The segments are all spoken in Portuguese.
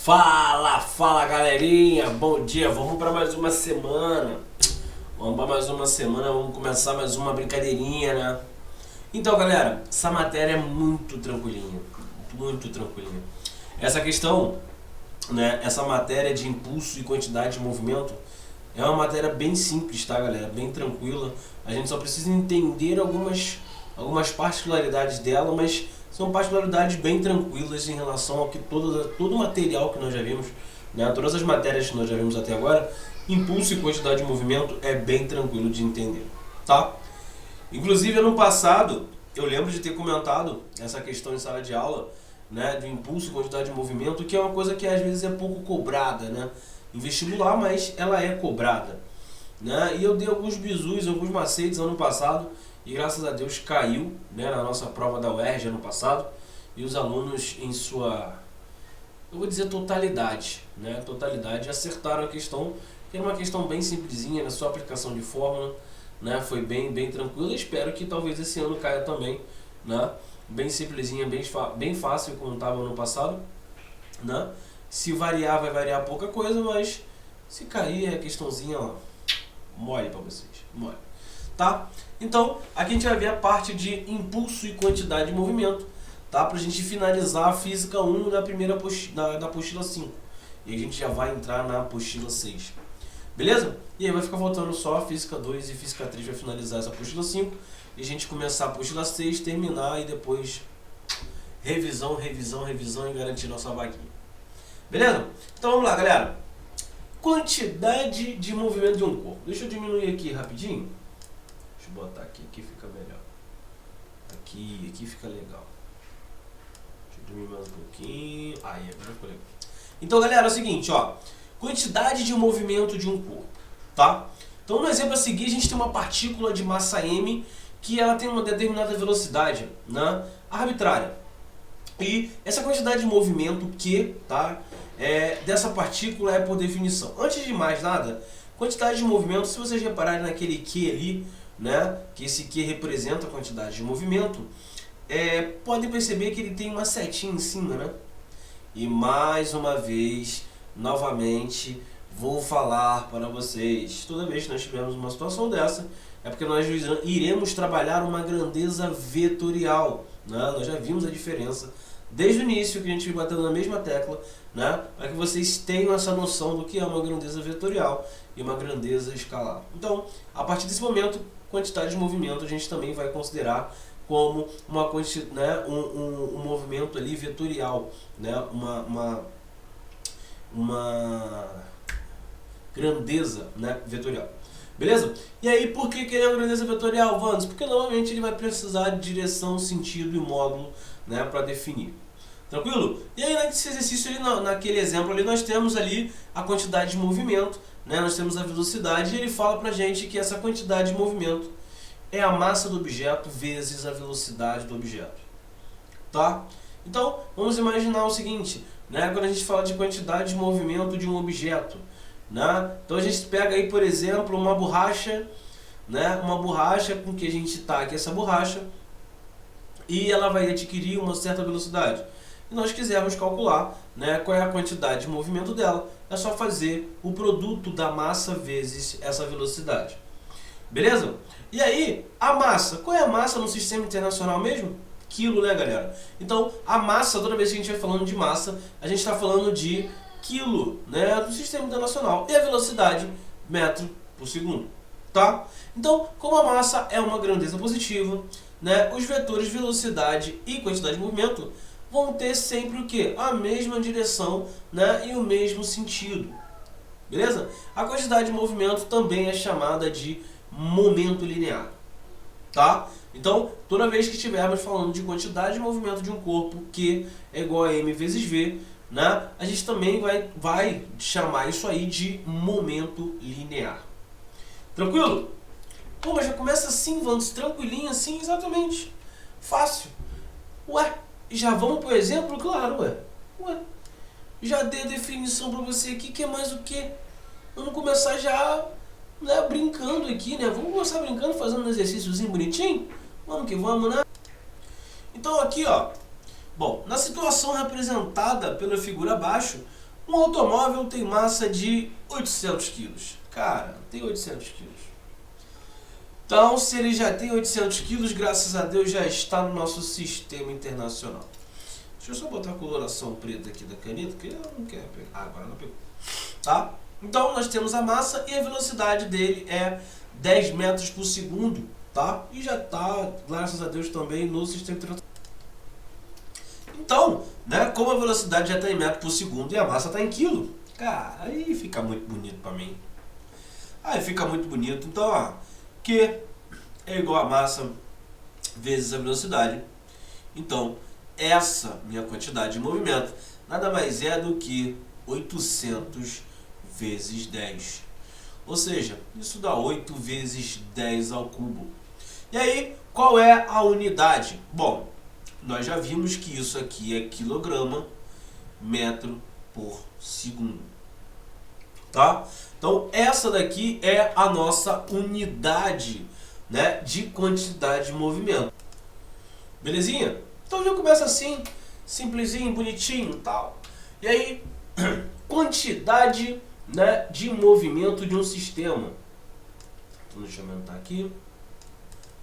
Fala galerinha, bom dia, vamos para mais uma semana. Vamos começar mais uma brincadeirinha, né? Então galera, essa matéria é muito tranquilinha. Essa questão, né, essa matéria de impulso e quantidade de movimento é uma matéria bem simples, tá galera? Bem tranquila. A gente só precisa entender algumas particularidades dela, mas são particularidades bem tranquilas em relação ao que todo o material que nós já vimos, né? Todas as matérias que nós já vimos até agora, impulso e quantidade de movimento é bem tranquilo de entender, tá? Inclusive ano passado, eu lembro de ter comentado essa questão em sala de aula, né, de impulso e quantidade de movimento, que é uma coisa que às vezes é pouco cobrada, né, em vestibular, mas ela é cobrada, né? E eu dei alguns bizus, alguns macetes ano passado, e graças a Deus caiu, né, na nossa prova da UERJ ano passado, e os alunos em sua, eu vou dizer totalidade, né, acertaram a questão, que era uma questão bem simplesinha, na sua aplicação de fórmula, né, foi bem tranquilo. Espero que talvez esse ano caia também, né, bem simplesinha, bem fácil como estava ano passado, né. Se variar, vai variar pouca coisa, mas se cair é questãozinha, ó, mole para vocês, mole. Tá? Então, aqui a gente vai ver a parte de impulso e quantidade de movimento, tá? Pra gente finalizar a física 1 da primeira da apostila 5. E a gente já vai entrar na apostila 6. Beleza? E aí vai ficar faltando só a física 2 e física 3 vai finalizar essa apostila 5. E a gente começar a apostila 6, terminar e depois revisão e garantir nossa vaguinha. Beleza? Então vamos lá, galera. Quantidade de movimento de um corpo. Deixa eu diminuir aqui rapidinho. Deixa eu botar aqui fica melhor. Aqui fica legal. Deixa eu diminuir mais um pouquinho. Aí, agora ficou legal. Então, galera, é o seguinte, ó. Quantidade de movimento de um corpo, tá? Então, no exemplo a seguir, a gente tem uma partícula de massa m que ela tem uma determinada velocidade, né, arbitrária. E essa quantidade de movimento Q, tá, dessa partícula é por definição. Antes de mais nada, quantidade de movimento, se vocês repararem naquele Q ali, né, que esse Q representa a quantidade de movimento, podem perceber que ele tem uma setinha em cima, né? E mais uma vez, novamente, vou falar para vocês, toda vez que nós tivermos uma situação dessa, é porque nós iremos trabalhar uma grandeza vetorial, né? Nós já vimos a diferença desde o início, que a gente vai batendo na mesma tecla, né, para que vocês tenham essa noção do que é uma grandeza vetorial e uma grandeza escalar. Então, a partir desse momento, quantidade de movimento a gente também vai considerar como uma quantidade, né, um movimento ali vetorial, né, uma grandeza, né, vetorial. Beleza? E aí, por que ele é uma grandeza vetorial, Vandes? Porque normalmente ele vai precisar de direção, sentido e módulo, né, para definir. Tranquilo? E aí nesse exercício ali, naquele exemplo ali, nós temos ali a quantidade de movimento, né, nós temos a velocidade, e ele fala pra gente que essa quantidade de movimento é a massa do objeto vezes a velocidade do objeto. Tá? Então, vamos imaginar o seguinte, né, quando a gente fala de quantidade de movimento de um objeto, né, então a gente pega aí, por exemplo, uma borracha, né, uma borracha com que a gente taque essa borracha e ela vai adquirir uma certa velocidade. E nós quisermos calcular, né, qual é a quantidade de movimento dela, é só fazer o produto da massa vezes essa velocidade. Beleza? E aí, a massa. Qual é a massa no sistema internacional mesmo? Quilo, né, galera? Então, a massa, toda vez que a gente vai falando de massa, a gente está falando de quilo, né, do sistema internacional. E a velocidade, metro por segundo. Tá? Então, como a massa é uma grandeza positiva, né, os vetores velocidade e quantidade de movimento vão ter sempre o quê? A mesma direção, né, e o mesmo sentido. Beleza? A quantidade de movimento também é chamada de momento linear. Tá? Então, toda vez que estivermos falando de quantidade de movimento de um corpo, Q é igual a m vezes v, né, a gente também vai chamar isso aí de momento linear. Tranquilo? Pô, mas já começa assim, Vandes, tranquilinho assim, exatamente. Fácil. Ué, já vamos pro exemplo? Claro, ué. Já dei a definição pra você aqui, que é mais o quê? Vamos começar já, né, brincando aqui, né? Vamos começar brincando, fazendo um exercíciozinho bonitinho? Vamos que vamos, né? Então aqui, ó. Bom, na situação representada pela figura abaixo, Um automóvel tem massa de 800 quilos. Cara, tem 800 quilos. Então, se ele já tem 800 quilos, graças a Deus já está no nosso sistema internacional. Deixa eu só botar a coloração preta aqui da caneta, porque ela não quer pegar. Ah, agora ela pegou. Tá? Então, nós temos a massa e a velocidade dele é 10 metros por segundo. Tá? E já está, graças a Deus, também no sistema internacional. Então, né, como a velocidade já está em metro por segundo e a massa está em quilo, cara, aí fica muito bonito para mim. Aí fica muito bonito. Então, ó, Q é igual a massa vezes a velocidade. Então, essa minha quantidade de movimento nada mais é do que 800 vezes 10. Ou seja, isso dá 8 vezes 10 ao cubo. E aí, qual é a unidade? Bom, nós já vimos que isso aqui é quilograma metro por segundo. Tá? Então, essa daqui é a nossa unidade, né, de quantidade de movimento. Belezinha? Então já começa assim, simplesinho, bonitinho e tal. E aí, quantidade, né, de movimento de um sistema. Então, deixa eu aumentar aqui.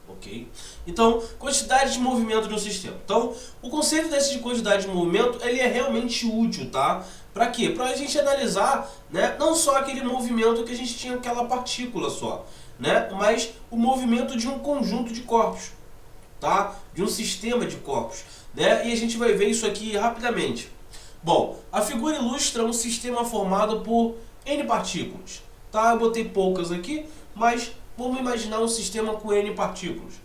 Ok? Então, quantidade de movimento de um sistema. Então, o conceito desse de quantidade de movimento, ele é realmente útil, tá? Para quê? Para a gente analisar, né, não só aquele movimento que a gente tinha aquela partícula só, né, mas o movimento de um conjunto de corpos, tá? De um sistema de corpos, né? E a gente vai ver isso aqui rapidamente. Bom, a figura ilustra um sistema formado por N partículas, tá? Eu botei poucas aqui, mas vamos imaginar um sistema com N partículas.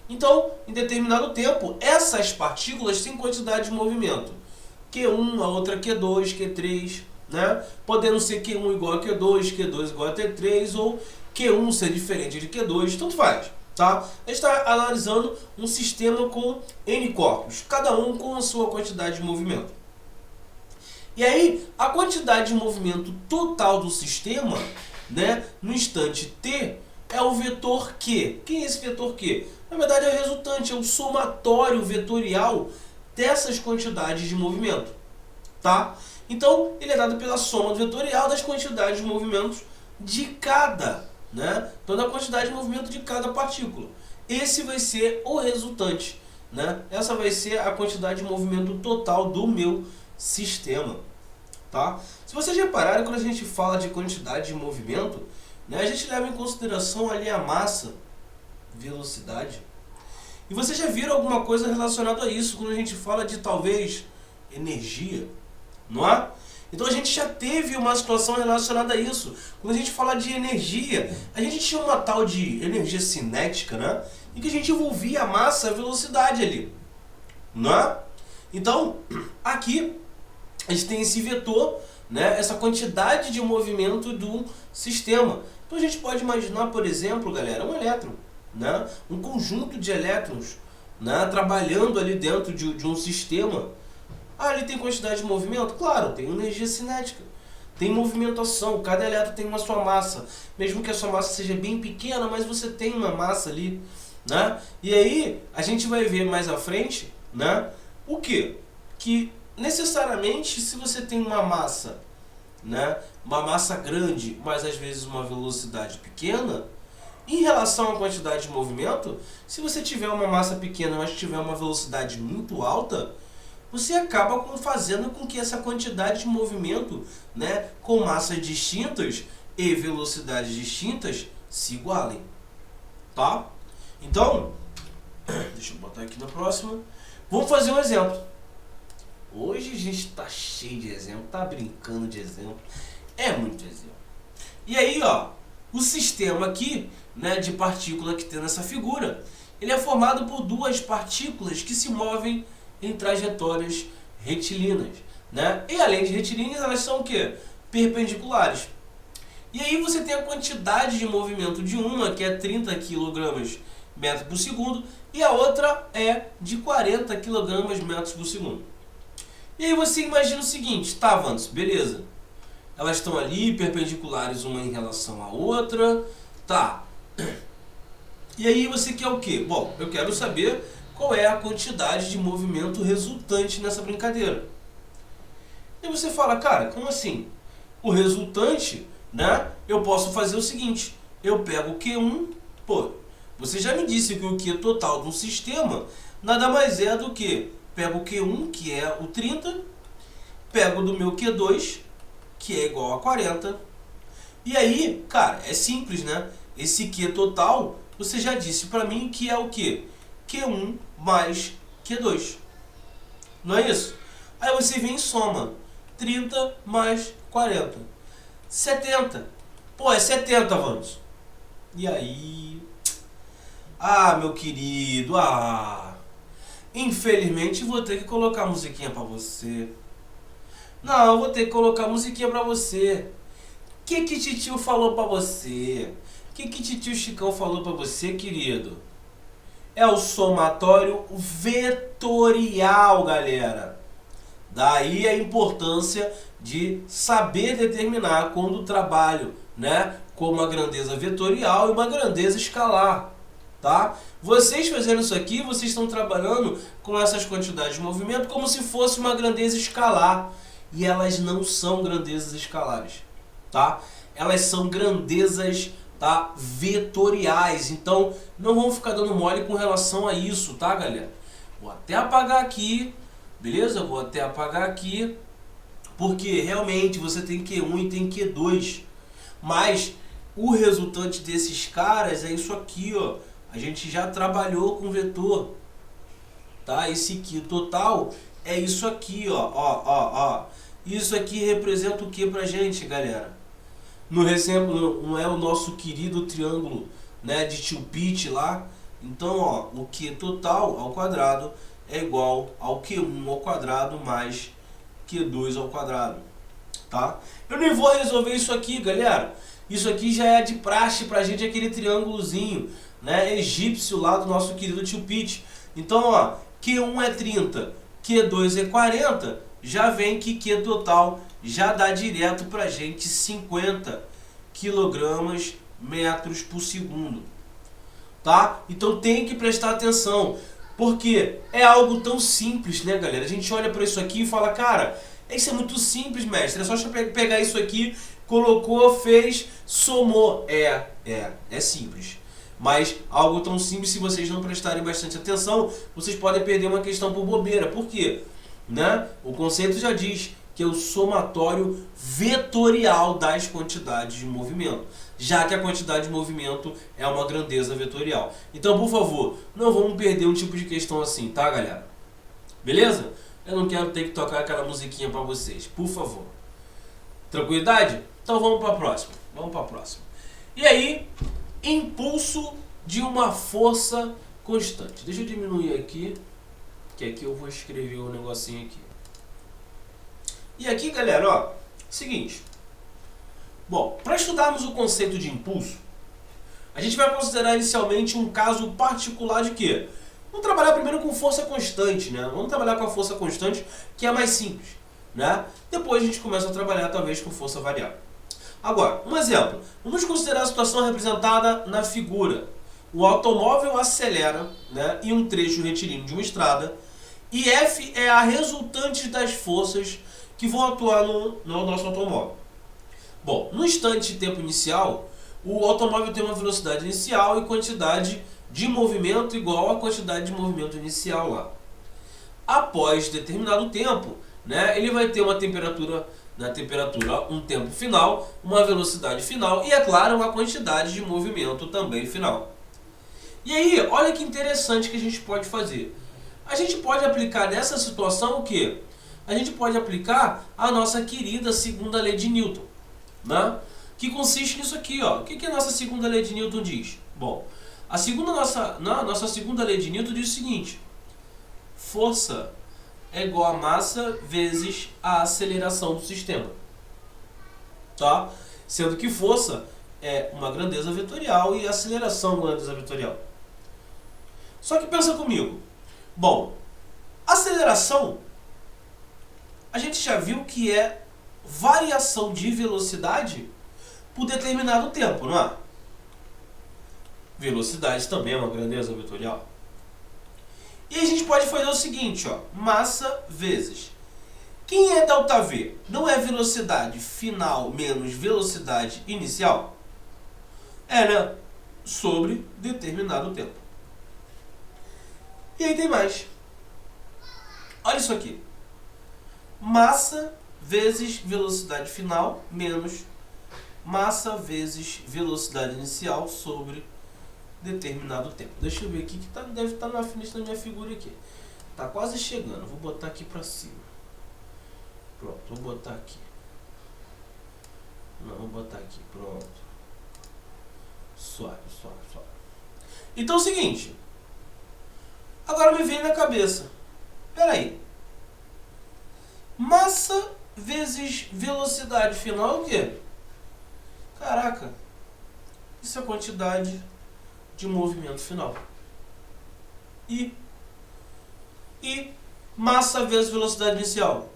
Então, em determinado tempo, essas partículas têm quantidade de movimento. Q1, a outra Q2, Q3, né? Podendo ser Q1 igual a Q2, Q2 igual a T3, ou Q1 ser diferente de Q2, tanto faz. Tá? A gente está analisando um sistema com N corpos, cada um com a sua quantidade de movimento. E aí, a quantidade de movimento total do sistema, né, no instante t, é o vetor Q. Quem é esse vetor Q? Na verdade é o resultante, é o somatório vetorial dessas quantidades de movimento. Tá? Então, ele é dado pela soma vetorial das quantidades de movimentos de cada, né? Então, da quantidade de movimento de cada partícula. Esse vai ser o resultante, né? Essa vai ser a quantidade de movimento total do meu sistema. Tá? Se vocês repararem, quando a gente fala de quantidade de movimento, né, a gente leva em consideração ali a massa, velocidade. E vocês já viram alguma coisa relacionada a isso quando a gente fala de talvez energia, não é? Então a gente já teve uma situação relacionada a isso. Quando a gente fala de energia, a gente tinha uma tal de energia cinética, né? Em que a gente envolvia a massa, a velocidade ali, não é? Então, aqui a gente tem esse vetor, né? Essa quantidade de movimento do sistema. Então a gente pode imaginar, por exemplo, galera, um elétron, né? Um conjunto de elétrons, né, trabalhando ali dentro de um sistema. Ah, ele tem quantidade de movimento? Claro, tem energia cinética, tem movimentação, cada elétron tem uma sua massa, mesmo que a sua massa seja bem pequena, mas você tem uma massa ali, né? E aí, a gente vai ver mais à frente, né, o quê? Que necessariamente, se você tem uma massa, né, uma massa grande, mas às vezes uma velocidade pequena, em relação à quantidade de movimento, se você tiver uma massa pequena, mas tiver uma velocidade muito alta, você acaba fazendo com que essa quantidade de movimento, né, com massas distintas e velocidades distintas se igualem. Tá? Então, deixa eu botar aqui na próxima. Vamos fazer um exemplo. Hoje a gente está cheio de exemplo, tá brincando de exemplo. É muito exemplo. E aí, ó, o sistema aqui, né, de partícula que tem nessa figura, ele é formado por duas partículas que se movem em trajetórias retilíneas, né? E além de retilíneas, elas são o quê? Perpendiculares. E aí você tem a quantidade de movimento de uma, que é 30 kg metro por segundo, e a outra é de 40 kg metros por segundo. E aí você imagina o seguinte, tá, Vandes, beleza. Elas estão ali, perpendiculares uma em relação à outra, tá. E aí você quer o quê? Bom, eu quero saber qual é a quantidade de movimento resultante nessa brincadeira. E você fala, cara, como assim? O resultante, né? Eu posso fazer o seguinte, eu pego o Q1, pô, você já me disse que o Q total do sistema nada mais é do que pego o Q1, que é o 30, pego do meu Q2, que é igual a 40, e aí, cara, é simples, né? Esse Q total, você já disse pra mim que é o quê? Q1 mais Q2. Não é isso? Aí você vem e soma 30 mais 40. 70. Pô, é 70, vamos. E aí? Ah, meu querido, infelizmente vou ter que colocar musiquinha pra você. Não, eu vou ter que colocar musiquinha pra você. Que titio falou pra você? Que titio Chicão falou pra você, querido? É o somatório vetorial, galera. Daí a importância de saber determinar quando o trabalho, né, com uma grandeza vetorial e uma grandeza escalar, tá? Vocês fazendo isso aqui, vocês estão trabalhando com essas quantidades de movimento como se fosse uma grandeza escalar, e elas não são grandezas escalares, tá? Elas são grandezas, tá, vetoriais. Então não vamos ficar dando mole com relação a isso, tá, galera? Vou até apagar aqui, beleza? Vou até apagar aqui, porque realmente você tem Q1 e tem Q2, mas o resultante desses caras é isso aqui, ó. A gente já trabalhou com vetor, tá? Esse Q total é isso aqui, ó. Isso aqui representa o que pra gente, galera? No exemplo, não é o nosso querido triângulo, né, de Tilpit lá. Então, ó, o Q total ao quadrado é igual ao Q1 ao quadrado mais Q2 ao quadrado, tá? Eu nem vou resolver isso aqui, galera. Isso aqui já é de praxe pra gente, aquele triângulozinho, né, egípcio lá do nosso querido Tilpit. Então, ó, Q1 é 30, Q2 é 40, já vem que Q total já dá direto pra gente 50 kg metros por segundo, tá? Então tem que prestar atenção, porque é algo tão simples, né, galera? A gente olha para isso aqui e fala, cara, isso é muito simples, mestre, é só pegar isso aqui, colocou, fez, somou. É simples. Mas algo tão simples, se vocês não prestarem bastante atenção, vocês podem perder uma questão por bobeira. Por quê? Né? O conceito já diz que é o somatório vetorial das quantidades de movimento, já que a quantidade de movimento é uma grandeza vetorial. Então, por favor, não vamos perder um tipo de questão assim, tá, galera? Beleza? Eu não quero ter que tocar aquela musiquinha para vocês, por favor. Tranquilidade? Então vamos para a próxima. Vamos para a próxima. E aí, impulso de uma força constante. Deixa eu diminuir aqui, que aqui eu vou escrever um negocinho aqui. E aqui, galera, ó, seguinte. Bom, para estudarmos o conceito de impulso, a gente vai considerar inicialmente um caso particular de quê? Vamos trabalhar primeiro com força constante, né? Vamos trabalhar com a força constante, que é mais simples, né? Depois a gente começa a trabalhar, talvez, com força variável. Agora, um exemplo. Vamos considerar a situação representada na figura. O automóvel acelera, né, em um trecho retilíneo de uma estrada, e F é a resultante das forças que vão atuar no nosso automóvel. Bom, no instante de tempo inicial, o automóvel tem uma velocidade inicial e quantidade de movimento igual à quantidade de movimento inicial lá. Após determinado tempo, né, ele vai ter uma temperatura, um tempo final, uma velocidade final e, é claro, uma quantidade de movimento também final. E aí, olha que interessante que a gente pode fazer. A gente pode aplicar nessa situação o quê? A gente pode aplicar a nossa querida segunda lei de Newton, né? Que consiste nisso aqui, ó. O que a nossa segunda lei de Newton diz? Bom, nossa segunda lei de Newton diz o seguinte: força é igual a massa vezes a aceleração do sistema, tá? Sendo que força é uma grandeza vetorial e aceleração é uma grandeza vetorial. Só que pensa comigo. Bom, aceleração a gente já viu que é variação de velocidade por determinado tempo, não é? Velocidade também é uma grandeza vetorial. E a gente pode fazer o seguinte, ó, massa vezes Quem é ΔV? Não é velocidade final menos velocidade inicial? É, né? Sobre determinado tempo. E aí tem mais. Olha isso aqui. Massa vezes velocidade final menos massa vezes velocidade inicial sobre determinado tempo. Deixa eu ver aqui, que deve estar na frente da minha figura aqui. Tá quase chegando. Vou botar aqui pra cima. Pronto, vou botar aqui. Não, vou botar aqui. Pronto. Suave, suave, suave. Então é o seguinte. Agora me vem na cabeça. Pera aí. Massa vezes velocidade final é o quê? Caraca. Isso é a quantidade de movimento final. E massa vezes velocidade inicial.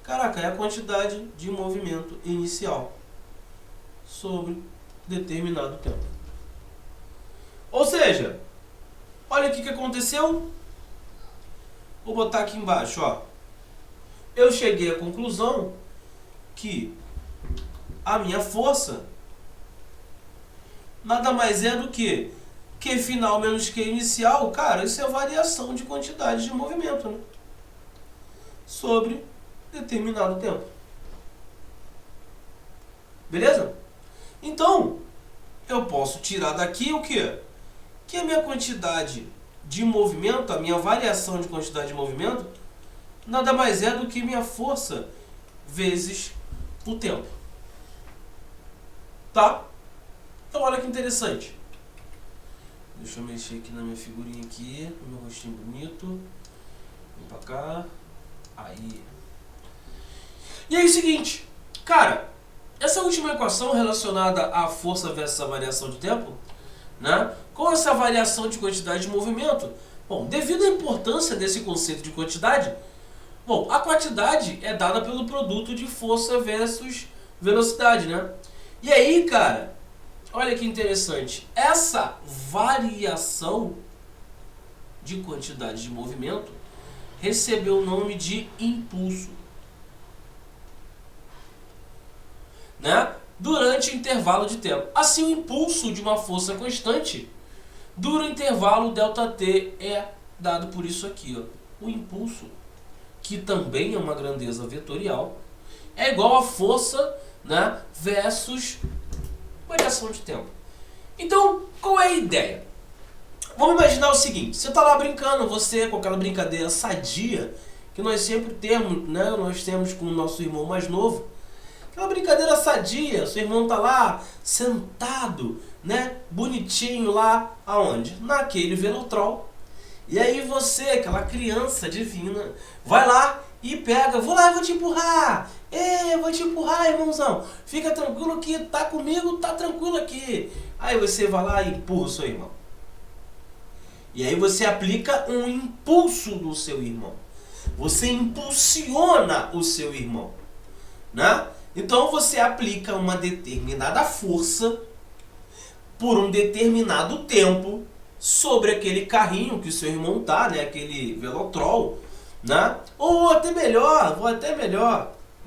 Caraca, é a quantidade de movimento inicial sobre determinado tempo. Ou seja, olha o que aconteceu. Vou botar aqui embaixo, ó. Eu cheguei à conclusão que a minha força nada mais é do que Q final menos Q inicial. Cara, isso é variação de quantidade de movimento, né? Sobre determinado tempo. Beleza? Então, eu posso tirar daqui o quê? Que a minha quantidade de movimento, a minha variação de quantidade de movimento, nada mais é do que minha força vezes o tempo. Tá? Então olha que interessante. Deixa eu mexer aqui na minha figurinha aqui, no meu rostinho bonito. Vem pra cá. Aí. E aí, seguinte. Cara, essa última equação relacionada à força versus a variação de tempo, né? Com essa variação de quantidade de movimento, bom, devido à importância desse conceito de quantidade, bom, a quantidade é dada pelo produto de força versus velocidade, né? E aí, cara, olha que interessante. Essa variação de quantidade de movimento recebeu o nome de impulso, né? Durante o intervalo de tempo. Assim, o impulso de uma força constante dura o intervalo ΔT é dado por isso aqui, ó. O impulso, que também é uma grandeza vetorial, é igual a força, né, versus variação de tempo. Então, qual é a ideia? Vamos imaginar o seguinte: você está lá brincando, você com aquela brincadeira sadia que nós sempre temos, né? Nós temos com o nosso irmão mais novo. Aquela brincadeira sadia, seu irmão tá lá sentado, né, bonitinho lá, aonde? Naquele Velotrol. E aí você, aquela criança divina, vai lá e pega, vou lá, vou te empurrar. Vou te empurrar, irmãozão. Fica tranquilo que tá comigo, tá tranquilo aqui. Aí você vai lá e empurra o seu irmão. E aí você aplica um impulso no seu irmão. Você impulsiona o seu irmão, né? Então você aplica uma determinada força por um determinado tempo sobre aquele carrinho que o seu irmão tá, né? Aquele Velotrol, né? Ou até melhor,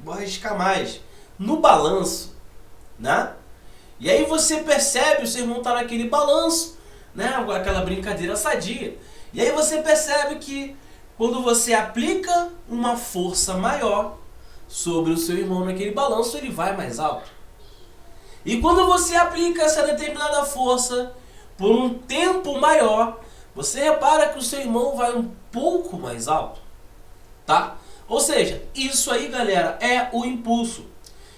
vou arriscar mais, no balanço, né? E aí você percebe, o seu irmão tá naquele balanço, né? Aquela brincadeira sadia. E aí você percebe que quando você aplica uma força maior sobre o seu irmão naquele balanço, ele vai mais alto. E quando você aplica essa determinada força por um tempo maior, você repara que o seu irmão vai um pouco mais alto, tá? Ou seja, isso aí, galera, é o impulso.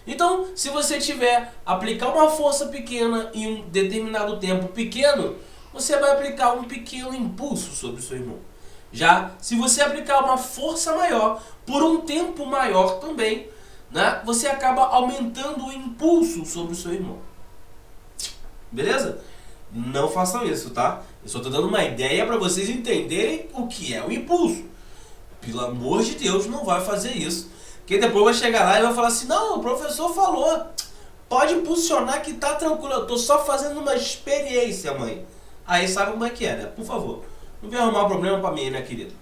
Então, se você tiver aplicar uma força pequena em um determinado tempo pequeno, você vai aplicar um pequeno impulso sobre o seu irmão. Já se você aplicar uma força maior por um tempo maior também, né, você acaba aumentando o impulso sobre o seu irmão. Beleza? Não façam isso, tá? Eu só estou dando uma ideia para vocês entenderem o que é o impulso. Pelo amor de Deus, não vai fazer isso. Porque depois vai chegar lá e vai falar assim: não, o professor falou, pode impulsionar que tá tranquilo, eu tô só fazendo uma experiência, mãe. Aí sabe como é que é, né? Por favor, não vem arrumar problema pra mim, né, querido?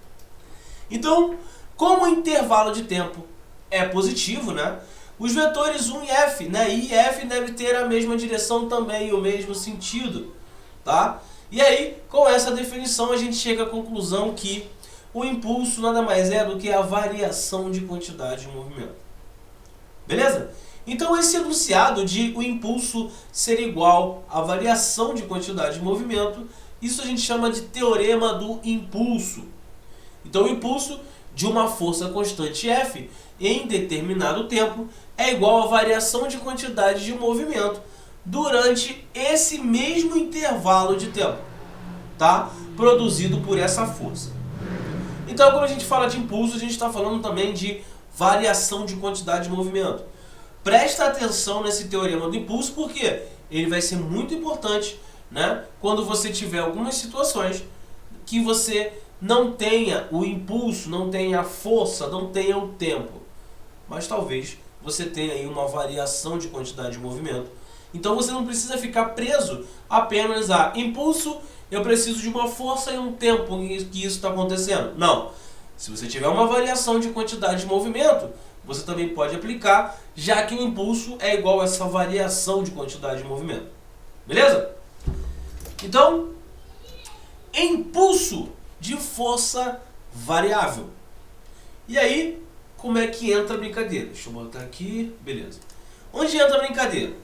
Então, como o intervalo de tempo é positivo, né? Os vetores 1 e f, né? I e f devem ter a mesma direção também, o mesmo sentido, tá? E aí, com essa definição, a gente chega à conclusão que o impulso nada mais é do que a variação de quantidade de movimento. Beleza? Então, esse enunciado de o impulso ser igual à variação de quantidade de movimento, isso a gente chama de teorema do impulso. Então, o impulso de uma força constante F em determinado tempo é igual à variação de quantidade de movimento durante esse mesmo intervalo de tempo, tá? Produzido por essa força. Então, quando a gente fala de impulso, a gente está falando também de variação de quantidade de movimento. Presta atenção nesse teorema do impulso, porque ele vai ser muito importante, né, quando você tiver algumas situações que você não tenha o impulso, não tenha a força, não tenha o tempo. Mas talvez você tenha aí uma variação de quantidade de movimento. Então você não precisa ficar preso apenas a impulso, eu preciso de uma força e um tempo que isso está acontecendo. Não. Se você tiver uma variação de quantidade de movimento, você também pode aplicar, já que o impulso é igual a essa variação de quantidade de movimento. Beleza? Então, impulso de força variável. E aí, como é que entra a brincadeira? Deixa eu botar aqui, beleza. Onde entra a brincadeira?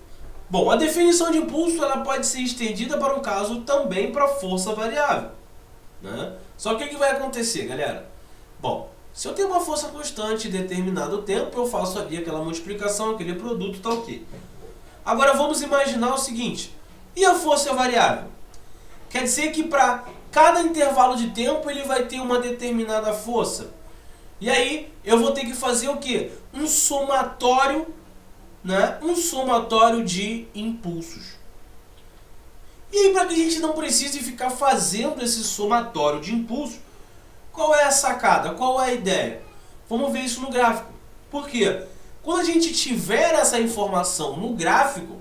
Bom, a definição de impulso ela pode ser estendida para um caso também para força variável, né? Só que o que vai acontecer, galera? Bom, se eu tenho uma força constante em determinado tempo, eu faço ali aquela multiplicação, aquele produto, tá ok. Agora vamos imaginar o seguinte, e a força variável? Quer dizer que para cada intervalo de tempo ele vai ter uma determinada força. E aí eu vou ter que fazer o quê? Um somatório, né? Um somatório de impulsos. E aí, para que a gente não precise ficar fazendo esse somatório de impulsos, qual é a sacada? Qual é a ideia? Vamos ver isso no gráfico. Por quê? Quando a gente tiver essa informação no gráfico,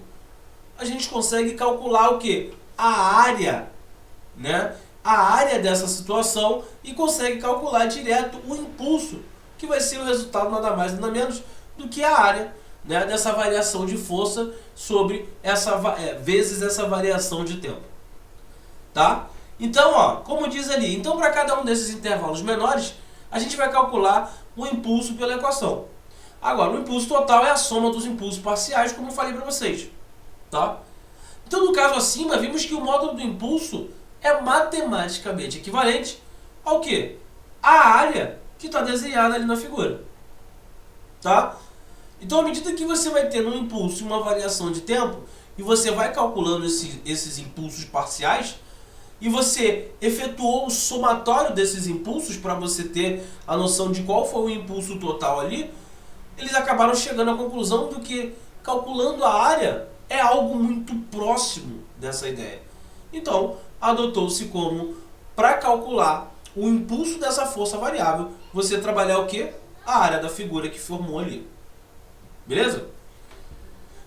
a gente consegue calcular o quê? A área, né? A área dessa situação e consegue calcular direto o impulso, que vai ser o resultado nada mais nada menos do que a área, né, dessa variação de força sobre vezes essa variação de tempo. Tá? Então, ó, como diz ali, então para cada um desses intervalos menores, a gente vai calcular o impulso pela equação. Agora, o impulso total é a soma dos impulsos parciais, como eu falei para vocês. Tá? Então, no caso acima, vimos que o módulo do impulso é matematicamente equivalente ao quê? A área que está desenhada ali na figura. Tá? Então, à medida que você vai tendo um impulso e uma variação de tempo, e você vai calculando esses impulsos parciais, e você efetuou o somatório desses impulsos para você ter a noção de qual foi o impulso total ali, eles acabaram chegando à conclusão do que calculando a área é algo muito próximo dessa ideia. Então, adotou-se como, para calcular o impulso dessa força variável, você trabalhar o quê? A área da figura que formou ali. Beleza?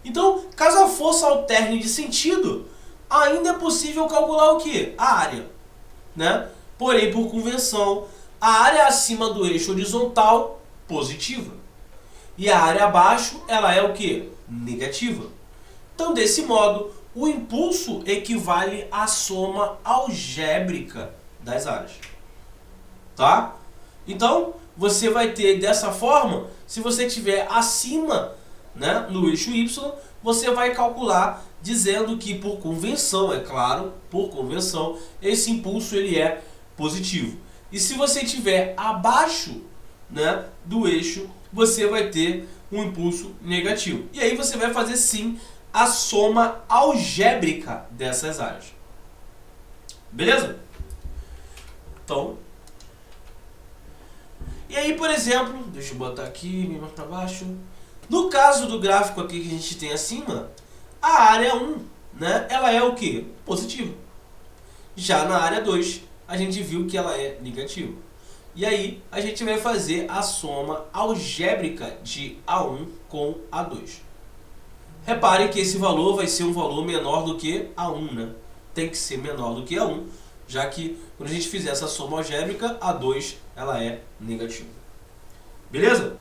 Então, caso a força alterne de sentido, ainda é possível calcular o quê? A área, né? Porém, por convenção, a área acima do eixo horizontal, positiva. E a área abaixo, ela é o quê? Negativa. Então, desse modo, o impulso equivale à soma algébrica das áreas. Tá? Então, você vai ter dessa forma, se você estiver acima, né, no eixo Y, você vai calcular dizendo que por convenção, é claro, por convenção, esse impulso ele é positivo. E se você estiver abaixo, né, do eixo, você vai ter um impulso negativo. E aí você vai fazer sim a soma algébrica dessas áreas. Beleza? Então, e aí, por exemplo, deixa eu botar aqui, mais para baixo. No caso do gráfico aqui que a gente tem acima, a área 1, né, ela é o que? Positiva. Já na área 2, a gente viu que ela é negativa. E aí, a gente vai fazer a soma algébrica de A1 com A2. Repare que esse valor vai ser um valor menor do que A1, né? Tem que ser menor do que A1, já que quando a gente fizer essa soma algébrica, A2 ela é negativa. Beleza?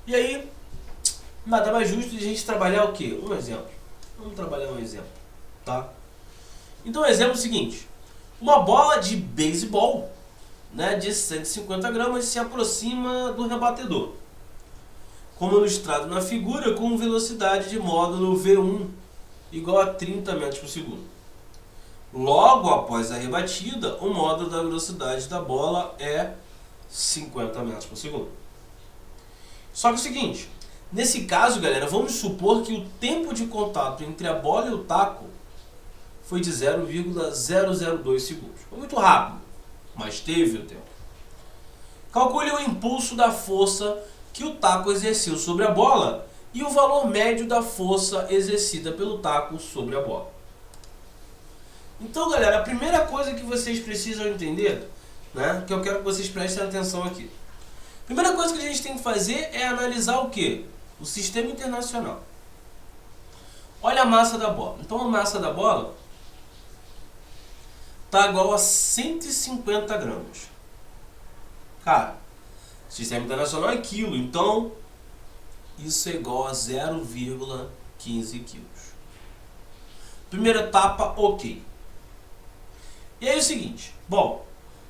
E aí, nada mais justo de a gente trabalhar o quê? Um exemplo. Vamos trabalhar um exemplo, tá? Então, o exemplo é o seguinte. Uma bola de beisebol, né, de 150 gramas se aproxima do rebatedor, como ilustrado na figura, com velocidade de módulo V1 igual a 30 metros por segundo. Logo após a rebatida, o módulo da velocidade da bola é 50 metros por segundo. Só que é o seguinte, nesse caso, galera, vamos supor que o tempo de contato entre a bola e o taco foi de 0,002 segundos. Foi muito rápido, mas teve o tempo. Calcule o impulso da força que o taco exerceu sobre a bola e o valor médio da força exercida pelo taco sobre a bola. Então, galera, a primeira coisa que vocês precisam entender, né, que eu quero que vocês prestem atenção aqui. A primeira coisa que a gente tem que fazer é analisar o quê? O sistema internacional. Olha a massa da bola. Então, a massa da bola está igual a 150 gramas. Cara, o sistema internacional é quilo, então isso é igual a 0,15 quilos. Primeira etapa, ok. E aí é o seguinte, bom,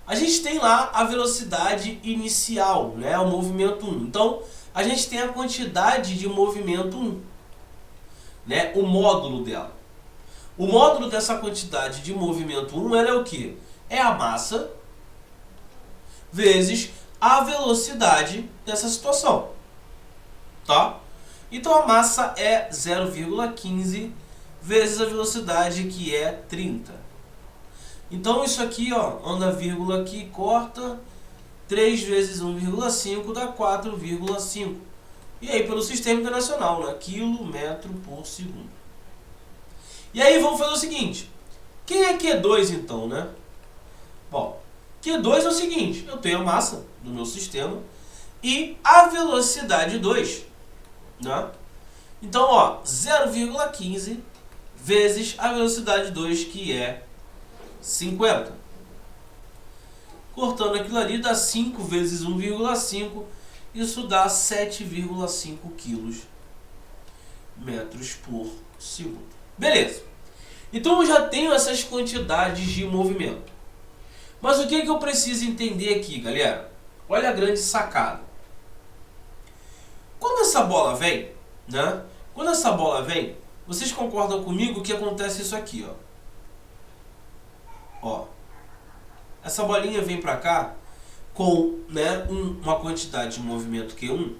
a gente tem lá a velocidade inicial, né, o movimento 1. Então, a gente tem a quantidade de movimento 1, né, o módulo dela. O módulo dessa quantidade de movimento 1 ela é o quê? É a massa vezes a velocidade dessa situação, tá? Então a massa é 0,15 vezes a velocidade, que é 30. Então isso aqui, ó, anda vírgula aqui, corta, 3 vezes 1,5 dá 4,5. E aí pelo sistema internacional, né? Quilômetro por segundo. E aí vamos fazer o seguinte. Quem é Q2 então, né? Bom, Q2 é o seguinte. Eu tenho a massa do meu sistema e a velocidade 2, né? Então, ó, 0,15 vezes a velocidade 2, que é 50. Cortando aquilo ali, dá 5 vezes 1,5. Isso dá 7,5 quilos metros por segundo. Beleza. Então eu já tenho essas quantidades de movimento. Mas o que é que eu preciso entender aqui, galera? Olha a grande sacada. Quando essa bola vem, né? Quando essa bola vem, vocês concordam comigo que acontece isso aqui, ó. Ó. Essa bolinha vem pra cá com, né, uma quantidade de movimento Q1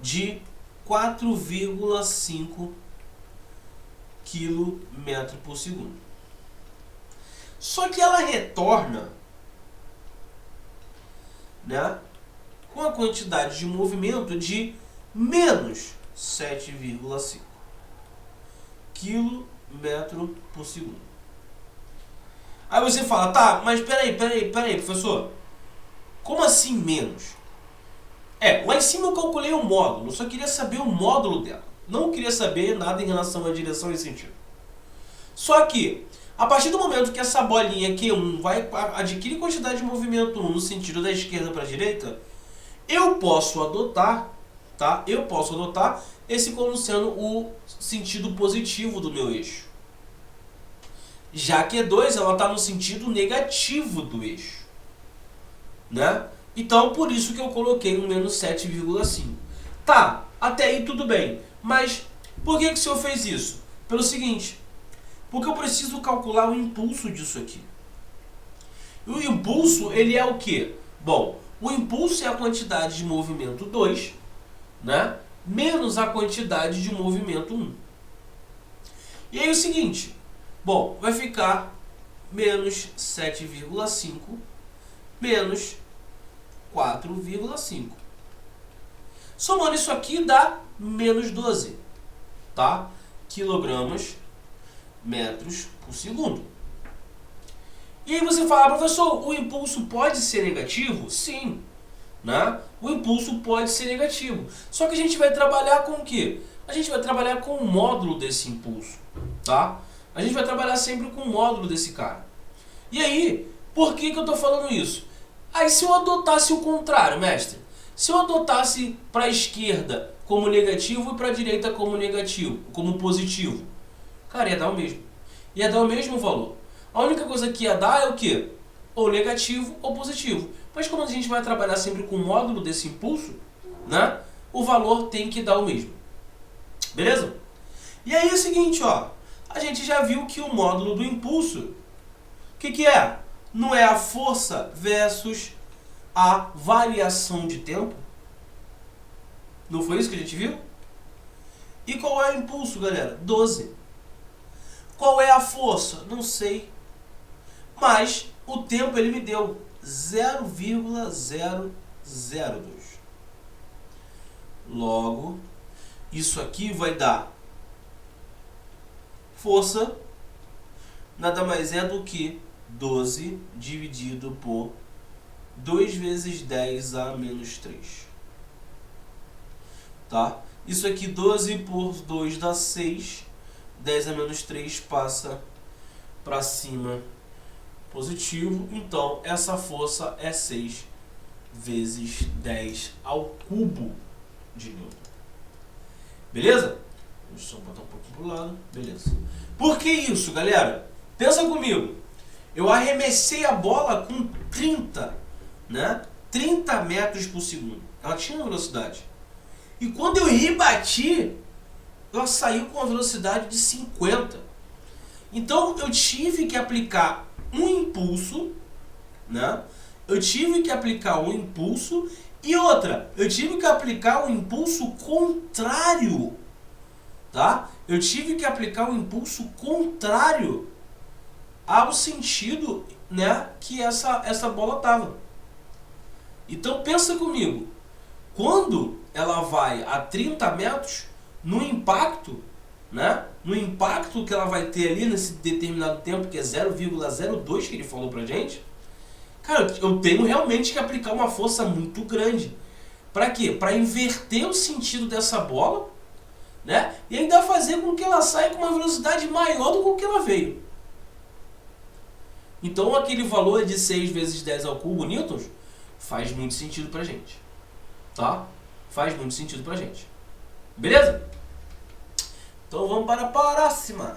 de 4,5 km por segundo. Só que ela retorna, né, com a quantidade de movimento de menos 7,5 km por segundo. Aí você fala, tá, mas peraí, professor. Como assim menos? Lá em cima eu calculei o módulo, eu só queria saber o módulo dela. Não queria saber nada em relação à direção e sentido. Só que, a partir do momento que essa bolinha Q1 vai adquirir quantidade de movimento 1 no sentido da esquerda para a direita, eu posso adotar, tá? Eu posso adotar esse como sendo o sentido positivo do meu eixo. Já que Q2 ela está no sentido negativo do eixo, né? Então, por isso que eu coloquei um menos 7,5. Tá, até aí tudo bem. Mas por que o senhor fez isso? Pelo seguinte, porque eu preciso calcular o impulso disso aqui. E o impulso, ele é o quê? Bom, o impulso é a quantidade de movimento 2, né? Menos a quantidade de movimento 1. E aí o seguinte, bom, vai ficar menos 7,5 menos 4,5. Somando isso aqui dá menos 12, tá? Quilogramas metros por segundo. E aí você fala, professor, o impulso pode ser negativo? Sim, né? O impulso pode ser negativo. Só que a gente vai trabalhar com o quê? A gente vai trabalhar com o módulo desse impulso, tá? A gente vai trabalhar sempre com o módulo desse cara. E aí, por que eu estou falando isso? Aí se eu adotasse o contrário, mestre, Se eu adotasse para a esquerda como negativo e para a direita como negativo, como positivo, cara, ia dar o mesmo. Ia dar o mesmo valor. A única coisa que ia dar é o quê? Ou negativo ou positivo. Mas como a gente vai trabalhar sempre com o módulo desse impulso, né? O valor tem que dar o mesmo. Beleza? E aí é o seguinte, ó. A gente já viu que o módulo do impulso, o que é? Não é a força versus a variação de tempo? Não foi isso que a gente viu? E qual é o impulso, galera? 12. Qual é a força? Não sei. Mas o tempo ele me deu 0,002. Logo, isso aqui vai dar força, nada mais é do que 12 dividido por 2 vezes 10 a menos 3. Tá? Isso aqui 12 por 2 dá 6. 10 a menos 3 passa para cima positivo. Então, essa força é 6 vezes 10 ao cubo de Newton. Beleza? Deixa eu só botar um pouquinho pro lado. Beleza. Por que isso, galera? Pensa comigo. Eu arremessei a bola com 30, né? 30 metros por segundo. Ela tinha velocidade. E quando eu rebati, ela saiu com uma velocidade de 50. Então eu tive que aplicar um impulso, né? Eu tive que aplicar um impulso e outra, eu tive que aplicar um impulso contrário, tá? Eu tive que aplicar um impulso contrário ao sentido, né, que essa bola tava. Então pensa comigo, quando ela vai a 30 metros, no impacto, né? No impacto que ela vai ter ali nesse determinado tempo, que é 0,02 que ele falou pra gente, cara, eu tenho realmente que aplicar uma força muito grande. Para quê? Para inverter o sentido dessa bola, né? E ainda fazer com que ela saia com uma velocidade maior do que ela veio. Então aquele valor de 6 vezes 10 ao cubo newtons faz muito sentido pra gente. Tá? Faz muito sentido pra gente. Beleza? Então vamos para a próxima.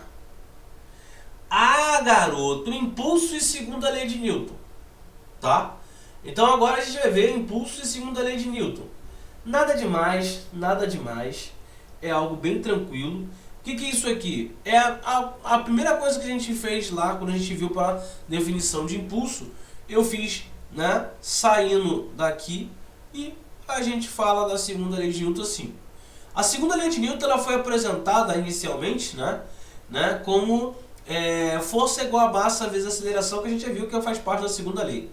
Ah, garoto, impulso e segunda lei de Newton. Tá? Então agora a gente vai ver impulso e segunda lei de Newton. Nada demais, nada demais. É algo bem tranquilo. O que é isso aqui? É a primeira coisa que a gente fez lá quando a gente viu para a definição de impulso. Eu fiz, né, saindo daqui e a gente fala da segunda lei de Newton assim. A segunda lei de Newton ela foi apresentada inicialmente, né, como força igual a massa vezes aceleração, que a gente já viu que faz parte da segunda lei.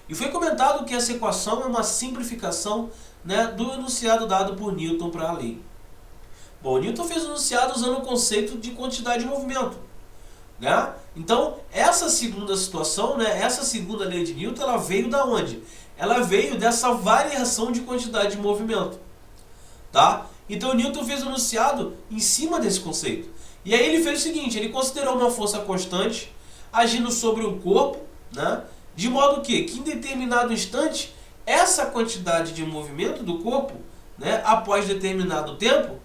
E foi comentado que essa equação é uma simplificação, né, do enunciado dado por Newton para a lei. Bom, Newton fez o enunciado usando o conceito de quantidade de movimento, né? Então, essa segunda situação, né, essa segunda lei de Newton, ela veio da onde? Ela veio dessa variação de quantidade de movimento, tá? Então, Newton fez o enunciado em cima desse conceito. E aí ele fez o seguinte, ele considerou uma força constante agindo sobre o corpo, né, de modo que em determinado instante, essa quantidade de movimento do corpo, né, após determinado tempo,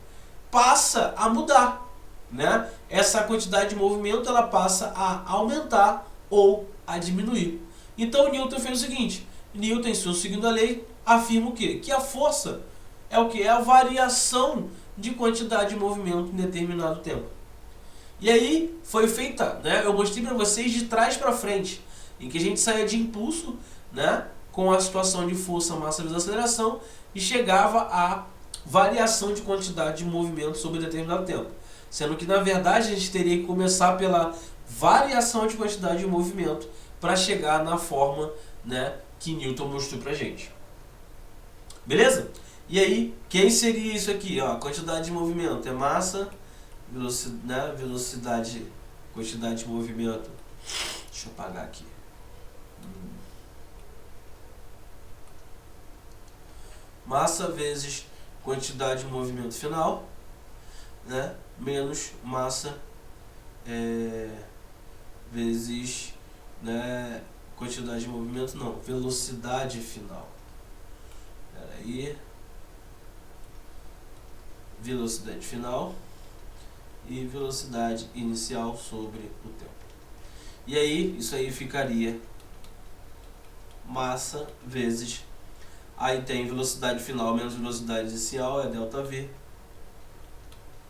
passa a mudar, né? Essa quantidade de movimento ela passa a aumentar ou a diminuir. Então Newton fez o seguinte, Newton em sua segunda lei afirma o quê? Que a força é o que? É a variação de quantidade de movimento em determinado tempo. E aí foi feita, né? Eu mostrei para vocês de trás para frente, em que a gente saía de impulso, né, com a situação de força, massa vezes aceleração e chegava a variação de quantidade de movimento sobre determinado tempo. Sendo que, na verdade, a gente teria que começar pela variação de quantidade de movimento para chegar na forma, né, que Newton mostrou pra gente. Beleza? E aí, quem seria isso aqui? Ó, quantidade de movimento é massa, velocidade, quantidade de movimento. Deixa eu apagar aqui. Massa vezes quantidade de movimento final, né, menos massa vezes, né, quantidade de movimento, não, velocidade final. Peraí. Velocidade final e velocidade inicial sobre o tempo. E aí, isso aí ficaria massa vezes, aí tem velocidade final menos velocidade inicial, é ΔV,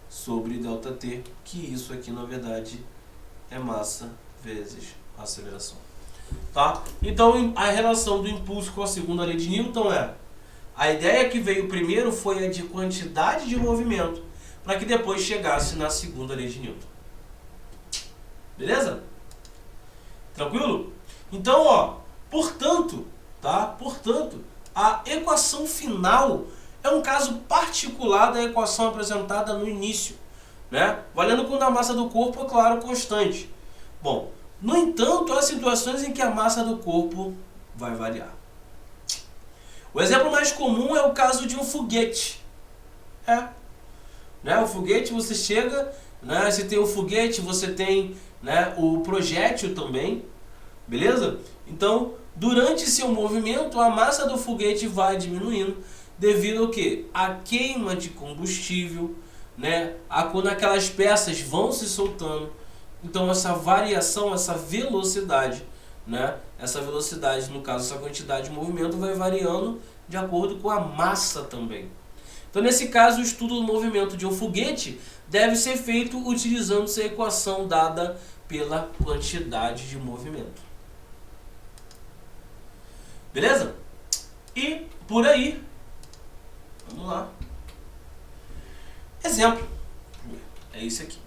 sobre ΔT, que isso aqui na verdade é massa vezes aceleração. Tá? Então a relação do impulso com a segunda lei de Newton é: a ideia que veio primeiro foi a de quantidade de movimento, para que depois chegasse na segunda lei de Newton. Beleza? Tranquilo? Então, ó, portanto, tá? Portanto, a equação final é um caso particular da equação apresentada no início, né? Valendo quando a massa do corpo é, claro, constante. Bom, no entanto, há situações em que a massa do corpo vai variar. O exemplo mais comum é o caso de um foguete. Né? O foguete, você chega, né? Você tem o foguete, você tem, né, o projétil também, beleza? Então, durante seu movimento, a massa do foguete vai diminuindo devido ao quê? A queima de combustível, né? Quando aquelas peças vão se soltando. Então, essa variação, essa velocidade, né? Essa velocidade, no caso, essa quantidade de movimento vai variando de acordo com a massa também. Então, nesse caso, o estudo do movimento de um foguete deve ser feito utilizando-se a equação dada pela quantidade de movimento. Beleza? E por aí, vamos lá. Exemplo, é esse aqui.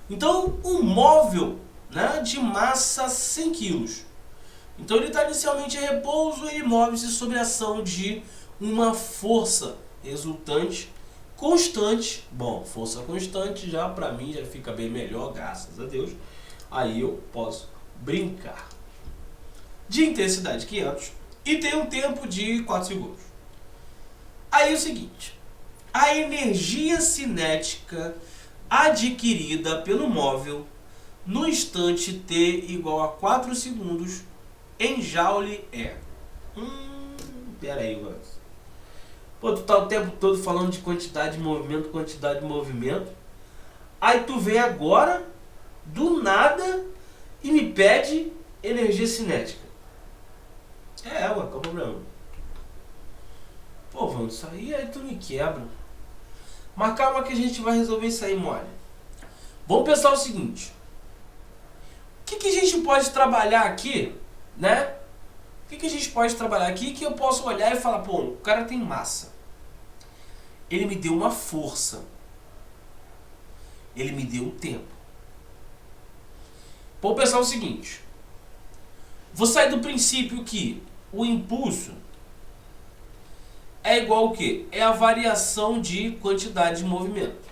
Então, um móvel, né, de massa 100 kg. Então, ele está inicialmente em repouso e ele move-se sob a ação de uma força resultante constante. Bom, força constante já para mim já fica bem melhor, graças a Deus. Aí eu posso brincar. De intensidade 500 e tem um tempo de 4 segundos. Aí é o seguinte: a energia cinética adquirida pelo móvel no instante t igual a 4 segundos em joule é. Pera aí, mano. Pô, tu tá o tempo todo falando de quantidade de movimento. Aí tu vem agora, do nada, e me pede energia cinética. Ué, qual o problema? Pô, vamos sair, aí tu me quebra. Mas calma que a gente vai resolver isso aí, mole. Vamos pensar o seguinte: o que a gente pode trabalhar aqui, né? O que a gente pode trabalhar aqui que eu posso olhar e falar, pô, o cara tem massa. Ele me deu uma força. Ele me deu o tempo. Vamos pensar o seguinte: vou sair do princípio que o impulso é igual ao quê? É a variação de quantidade de movimento.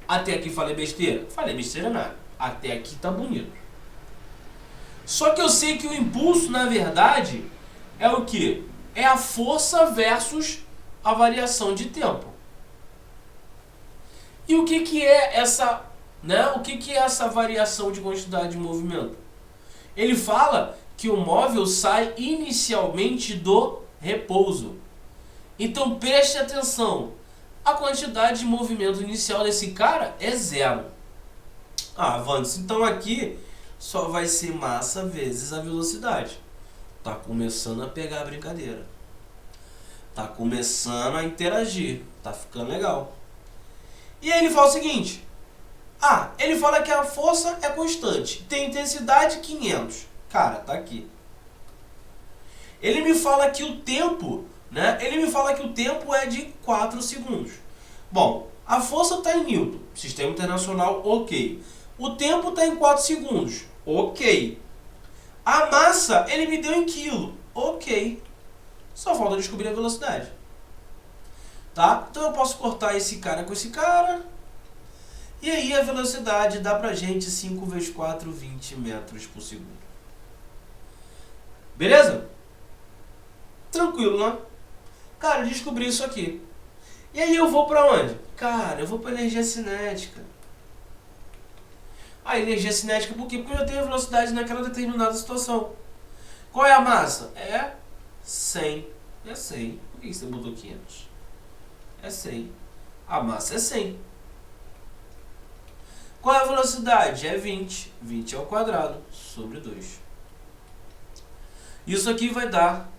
Até aqui falei besteira? Falei besteira nada. Até aqui tá bonito. Só que eu sei que o impulso, na verdade, é o quê? É a força versus a variação de tempo. E o que é essa, né? O que é essa variação de quantidade de movimento? Ele fala que o móvel sai inicialmente do repouso. Então preste atenção, a quantidade de movimento inicial desse cara é 0. Vandes, então aqui só vai ser massa vezes a velocidade. Tá começando a pegar a brincadeira. Tá começando a interagir. Tá ficando legal. E aí ele fala o seguinte: ele fala que a força é constante, tem intensidade 500. Cara, tá aqui. Ele me fala que o tempo, né? Ele me fala que o tempo é de 4 segundos. Bom, a força está em Newton, sistema internacional, ok. O tempo está em 4 segundos, ok. A massa ele me deu em quilo, ok. Só falta descobrir a velocidade. Tá? Então eu posso cortar esse cara com esse cara. E aí a velocidade dá pra gente 5 vezes 4, 20 metros por segundo. Beleza? Tranquilo, né? Cara, eu descobri isso aqui. E aí eu vou pra onde? Cara, eu vou pra energia cinética. A energia cinética por quê? Porque eu já tenho a velocidade naquela determinada situação. Qual é a massa? É 100 é 100. Por que você botou 500? É 100. A massa é 100. Qual é a velocidade? É 20. 20 ao quadrado sobre 2. Isso aqui vai dar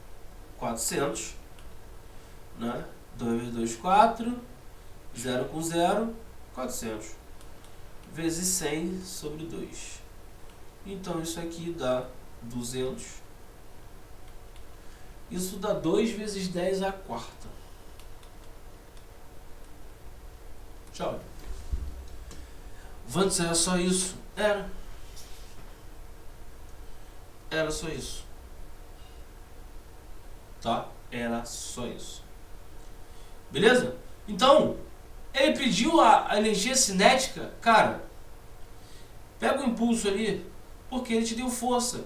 400. Né? 2 vezes 2, 4. 0 com 0, 400. Vezes 100 sobre 2. Então isso aqui dá 200. Isso dá 2 vezes 10 à quarta. Tchau. Antes era só isso? Era só isso. Tá? Era só isso. Beleza? Então, ele pediu a energia cinética. Cara, pega o impulso ali, porque ele te deu força.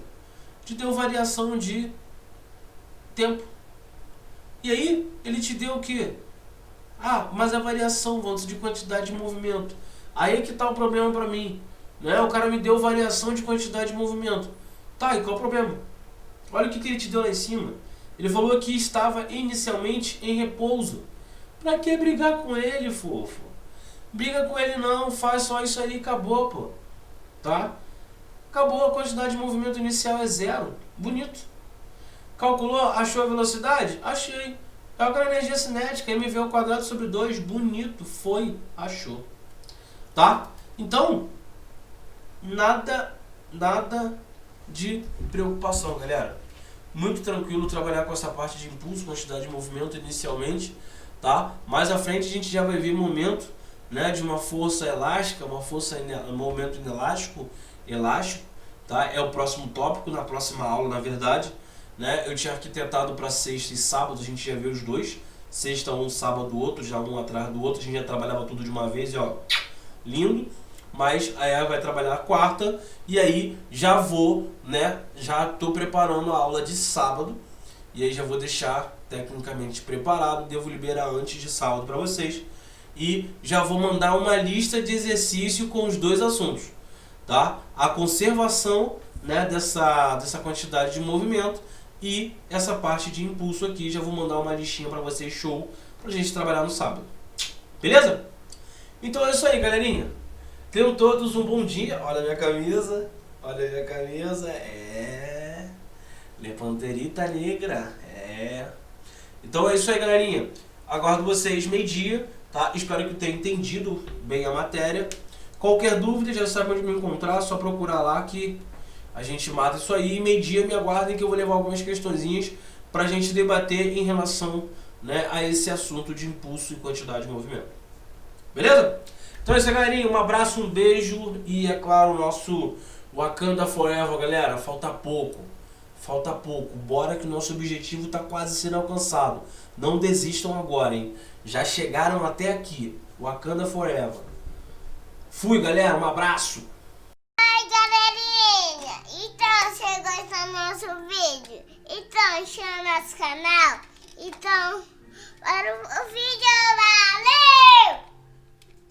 Te deu variação de tempo. E aí, ele te deu o quê? Ah, mas a variação, vamos de quantidade de movimento. Aí que tá o problema pra mim. Né? O cara me deu variação de quantidade de movimento. Tá, e qual é o problema? Olha o que ele te deu lá em cima. Ele falou que estava inicialmente em repouso. Pra que brigar com ele, fofo? Briga com ele não, faz só isso aí e acabou, pô. Tá? Acabou, a quantidade de movimento inicial é 0. Bonito. Calculou? Achou a velocidade? Achei. Agora a energia cinética, mv ao quadrado sobre 2. Bonito. Foi. Achou. Tá? Então, nada de preocupação, galera. Muito tranquilo trabalhar com essa parte de impulso, quantidade de movimento inicialmente, tá? Mais à frente a gente já vai ver momento, né, de uma força elástica, momento inelástico, tá? É o próximo tópico, na próxima aula, na verdade, né? Eu tinha arquitetado para sexta e sábado, a gente já vê os dois. Sexta um, sábado outro, já um atrás do outro, a gente já trabalhava tudo de uma vez e ó, lindo. Mas aí vai trabalhar a quarta e aí já vou, né, já tô preparando a aula de sábado e aí já vou deixar tecnicamente preparado, devo liberar antes de sábado para vocês e já vou mandar uma lista de exercício com os dois assuntos, tá? A conservação, né, dessa quantidade de movimento e essa parte de impulso aqui, já vou mandar uma listinha para vocês, show, pra gente trabalhar no sábado. Beleza? Então é isso aí, galerinha. Tenham todos um bom dia. Olha a minha camisa. Olha a minha camisa. É. Le Panterita Negra. É. Então é isso aí, galerinha. Aguardo vocês meio-dia, tá? Espero que tenham entendido bem a matéria. Qualquer dúvida, já sabe onde me encontrar. Só procurar lá que a gente mata isso aí. E meio-dia me aguardem que eu vou levar algumas questõezinhas pra gente debater em relação, né, a esse assunto de impulso e quantidade de movimento. Beleza? Então é isso aí, galerinha. Um abraço, um beijo e, é claro, o nosso Wakanda Forever, galera. Falta pouco. Falta pouco. Bora que o nosso objetivo está quase sendo alcançado. Não desistam agora, hein? Já chegaram até aqui. Wakanda Forever. Fui, galera. Um abraço. Oi, galerinha. Então, você gostou do nosso vídeo? Então, chama nosso canal. Então, para o vídeo...